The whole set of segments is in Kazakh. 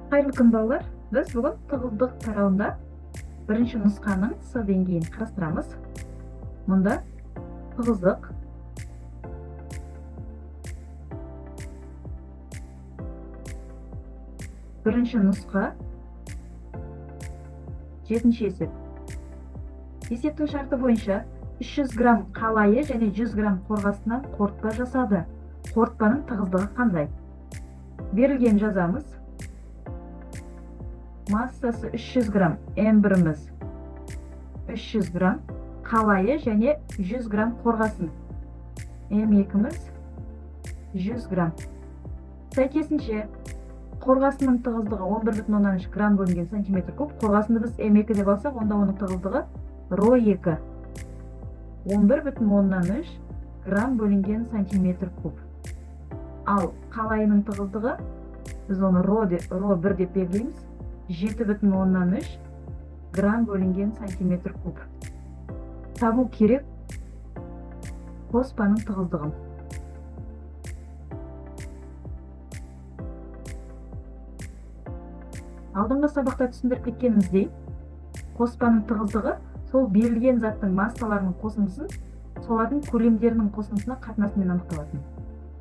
Қайырлы күн балалар. Біз бүгін тығыздық тарауында бірінші нұсқаның С деңгейін қарастырамыз. Мұнда тығыздық бірінші нұсқа 7-ші есеп. Есептің шарты бойынша 300 грамм қалайы және 100 грамм қорғасынан қорытпа жасады. Қорытпаның тығыздығы қандай? Берілген жазамыз. Массасы 300 грамм, М1-іміз 300 грамм, қалайы және 100 грамм қорғасын. М2-іміз 100 грамм. Сәйкесінше, қорғасының тығыздығы 11,3 грамм бөлінген сантиметр куб. Қорғасынды біз М2 деп алсақ, онда оның тығыздығы ρ2. 11,3 грамм бөлінген сантиметр куб. Ал қалайының тығыздығы, біз оны ρ1 деп белгілейміз. 7,3 грамм бөлінген сантиметр куб. Табу керек қоспаның тығыздығын. Алдыңғы сабақта түсіндіріп кеткеніміздей, қоспаның тығыздығы сол берілген заттың массаларының қосындысын солардың көлемдерінің қосындысына қатынасымен анықталатын.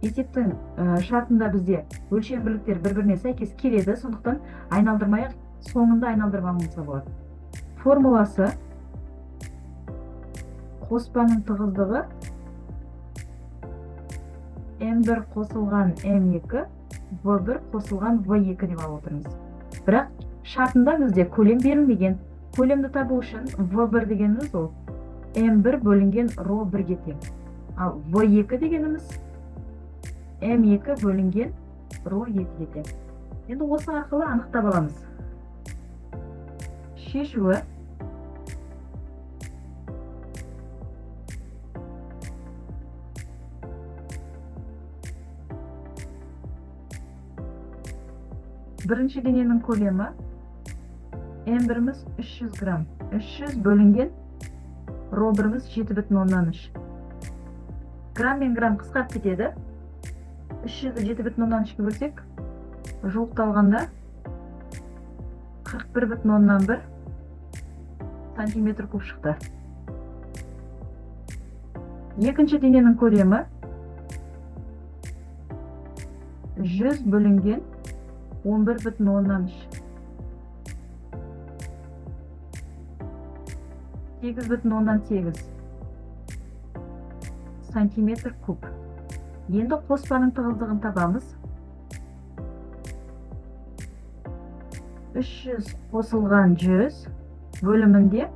Есептің шартында бізде өлшем бірліктер бір-біріне сәйкес келеді, сондықтан айналдырмай соңында айналдырып алуымызға болады. Формуласы қоспаның тығыздығы М1 қосылған М2, В1 қосылған В2 деп алып отырмыз. Бірақ шартында бізде көлем берілмеген. Көлемді табу үшін В1 дегеніміз ол М1 бөлінген ρ1-ге тең. Ал В2 дегеніміз М2 бөлінген ρ2-ге тең. Енді осы арқылы анықтап аламыз. Шешуі бірінші дененің көлемі М1-іміз 300 грамм. 300 бөлінген ρ1-іміз 7,3. Грамм мен грамм қысқарып кетеді. 300-ді 7,3-ге бөлсек, жуықталғанда 41,1 сантиметр куб шықты. Екінші дененің көлемі 100 бөлінген 11,3. 8,8 сантиметр куб. Енді қоспаның тығыздығын табамыз. 300 қосылған 100 бөлімінде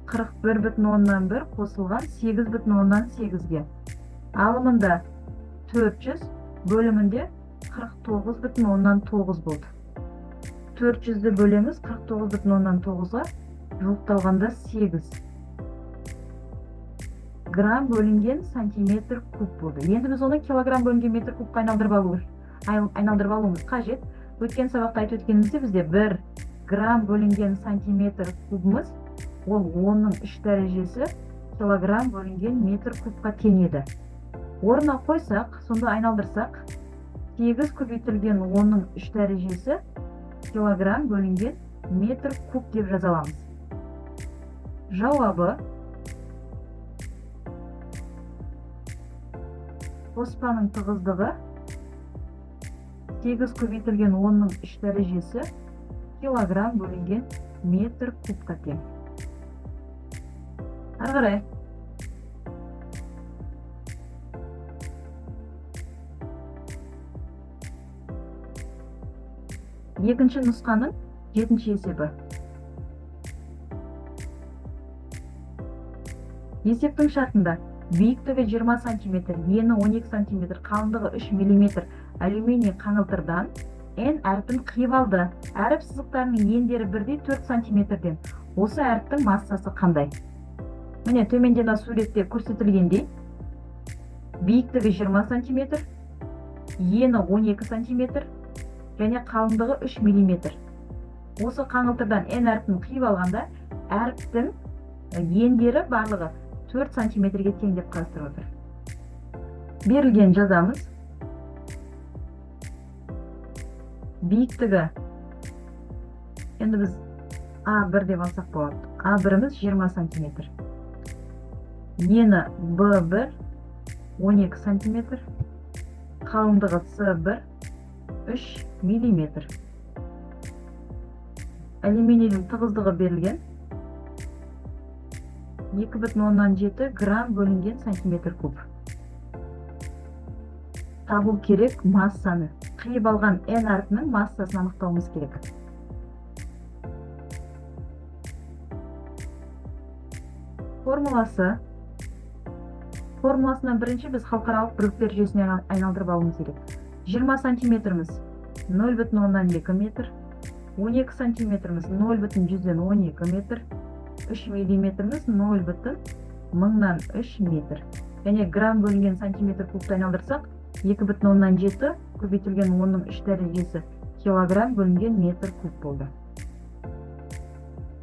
41,1 қосылған 8,8-ге. Алымында 400 бөлімінде 49,9 болды. 400-ді бөлеміз 49,9-ға, жуықталғанда 8. Грамм бөлінген сантиметр куб болды. Енді біз оны килограмм бөлінген метр кубқа айналдырып алуымыз қажет. Өткен сабақта айтып өткенімізде бізде 1 грамм бөлінген сантиметр кубымыз, ол 10-ның 3 дәрежесі килограмм бөлінген метр кубқа тең еді. Орнына қойсақ, сонда айналдырсақ, 8 көбейтілген 10-ның 3 дәрежесі килограмм бөлінген метр куб деп жазаламыз. Жауабы қоспаның тығыздығы 8 көбейтілген 10-ның 3 дәрежесі килограмм бөлінген метр кубқа тең. Ары қарай. Екінші нұсқаның 7-ші есебі. Есептің шартында биіктігі 20 см, ені 12 см, қалыңдығы 3 мм алюминий қаңылтырдан N әрпін қиып алды. Әріп сызықтарының ендері бірдей 4 см-ден. Осы әріптің массасы қандай? Міне төменден суретте көрсетілгендей, биіктігі 20 см, ені 12 см және қалыңдығы 3 мм. Осы қаңылтырдан N әрпін қиып алғанда, әріптің ендері барлығы 4 см-ге тең деп қарастырып отыр. Берілген жазамыз. Биіктігі Енді біз А1 деп алсақ болады. А1-іміз 20 сантиметр. Ені Б1 12 сантиметр. Қалыңдығы С1 3 миллиметр. Алюминийдің тығыздығы берілген. 2,7 грамм бөлінген сантиметр куб. Табу керек массаны. Қиып алған N әрпінің массасын анықтауымыз керек. Формуласынан бірінші біз халықаралық бүліктер жүйесіне айналдырып алуымыз керек. 20 сантиметріміз 0,2 метр, 12 сантиметріміз 0,112 метр, 3 миллиметріміз 0,3 метр. Және грамм бөлінген сантиметр кубты айналдырсақ, 2,7 көбейтілген 10-ның 3 дәрежесі килограмм бөлінген метр куб болды.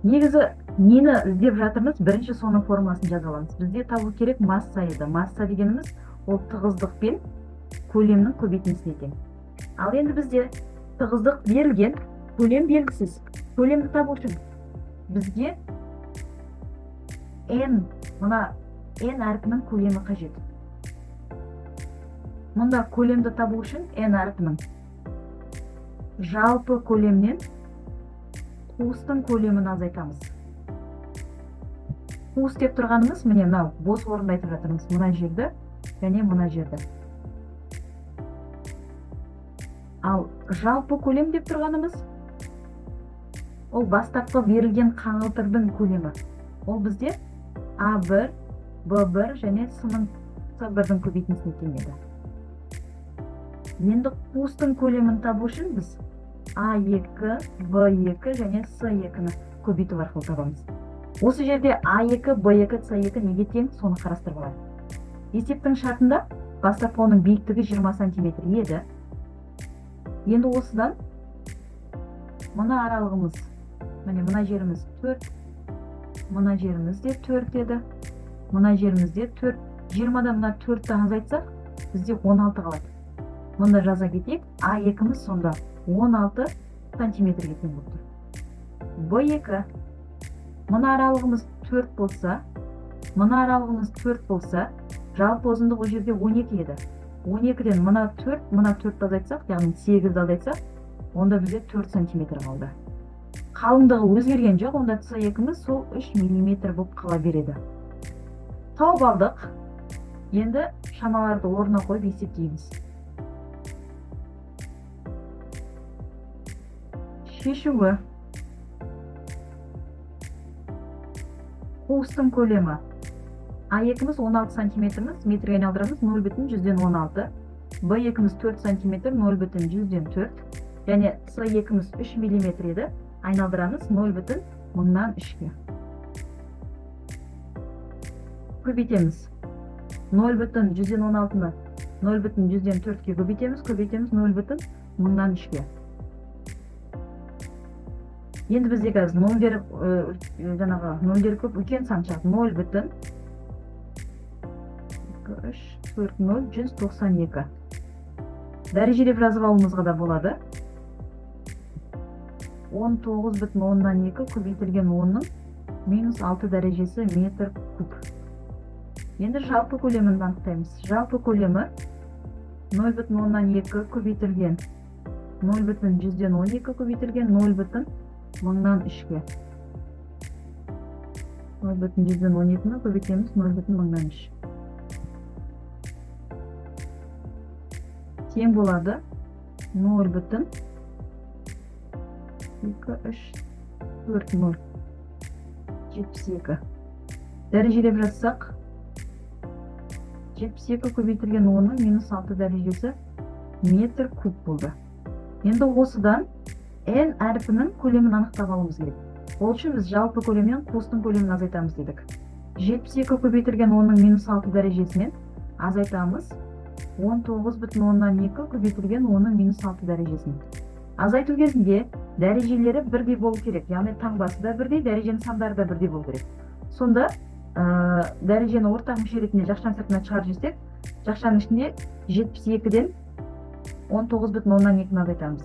Негізі нені іздеп жатырмыз? Бірінші соның формуласын жаза аламыз. Бізде табу керек масса еді. Масса дегеніміз ол тығыздық пен көлемнің көбейтіндісіне тең. Ал енді бізде тығыздық берілген, көлем белгісіз. Көлемді табу үшін бізге мына N әрпінің көлемі қажет. Мұнда көлемді табу үшін N әрпінің жалпы көлемнен қуыстың көлемін азайтамыз. Қуыс деп тұрғанымыз, міне мынау бос орында айтып жатырмыз, мына жерді және мына жерді. Ал жалпы көлем деп тұрғанымыз, ол бастапқы берілген қаңылтырдың көлемі. Ол бізде А1, Б1 және С1-дің көбейтіндісіне тең еді. Енді қуыстың көлемін табу үшін біз А2, Б2 және С2-ні көбейту арқылы табамыз. Осы жерде А2, Б2, С2 неге тең, соны қарастырып алайық. Есептің шартында бастапқы оның биіктігі 20 сантиметр еді. Енді осыдан мына аралығымыз, мына жеріміз 4, мына жеріміз де 4 еді, мына жеріміз де 4. 20-дан мына 4-ті азайтсақ, бізде 16 қалады. Мұнда жаза кетейік, А2-міз сонда 16 сантиметрге тең болып тұр. Б2, мына аралығымыз 4 болса, жалпы ұзындық ол жерде 12 еді. 12-ден мына 4 азайтсақ, яғни 8 азайтсақ, онда бізде 4 сантиметр қалды. Қалыңдығы өзгерген жоқ, онда С2-міз сол 3 миллиметр болып қала береді. Тауып алдық. Енді шамаларды орнына қойып есептейміз. Шешуі. Қуыстың көлемі. А2-міз 16 сантиметріміз, метрге айналдырамыз 0,116. Б2-міз 4 сантиметр, 0,104. Және С2-міз 3 миллиметр еді, айналдырамыз 0,3-ге. Көбейтеміз. 0,116-ны 0,104-ге көбейтеміз 0,3-ге. Енді бізде қазір нөлдер көп, үлкен сан шығады. 0,2340192. Дәрежелеп жазып алуымызға да болады. 19,2 көбейтілген 10-ның -6 дәрежесі метр куб. Енді жалпы көлемін анықтаймыз. Жалпы көлемі 0,2 көбейтілген 0,112 көбейтілген 0,3-ге. 0,112-ні көбейтеміз 0,3. Тең болады 0,2340. 72. Дәрежелеп жазсақ, 72 көбейтілген 10-ның -6 дәрежесі метр куб болды. Енді осыдан N әрпінің көлемін анықтап алуымыз керек. Ол үшін біз жалпы көлемнен қуыстың көлемін азайтамыз дедік. 72 көбейтілген 10-ның -6 дәрежесінен азайтамыз 19,2 көбейтілген 10-ның -6 дәрежесін. Азайту кезінде дәрежелері бірдей болу керек. Яғни таңбасы да бірдей, дәреженің сандары да бірдей болу керек. Сонда дәрежені ортақ мүше ретінде жақшаның сыртына шығарып жіберсек, жақшаның ішінде 72-ден 19,2-ні азайтамыз.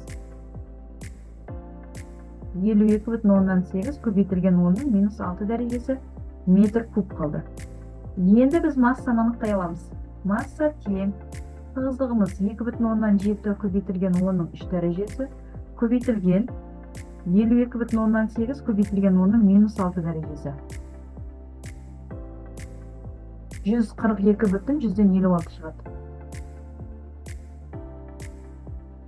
52,8 көбейтілген 10-ның минус 6 дәрежесі метр куб қалды. Енді біз массаны анықтай аламыз. Масса тең тығыздығымыз 2,7 көбейтілген 10-ның 3 дәрежесі көбейтілген 52,8 көбейтілген 10-ның минус 6 дәрежесі. 142,56 шығады.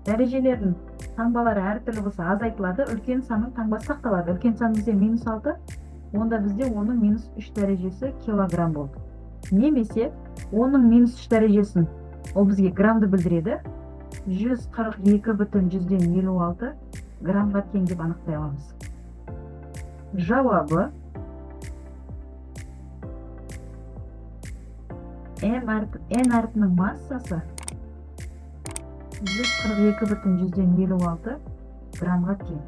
Дәрежелердің таңбалары әртүрлі болса азайтылады, үлкен санның таңбасы сақталады. Үлкен сан бізде минус 6, онда бізде 10-ның минус 3 дәрежесі килограмм болды. Немесе 10-ның минус 3 дәрежесін, ол бізге граммды білдіреді, 142,56 граммға тең деп анықтай аламыз. Жауабы N әрпінің массасы 142,56 граммға тең.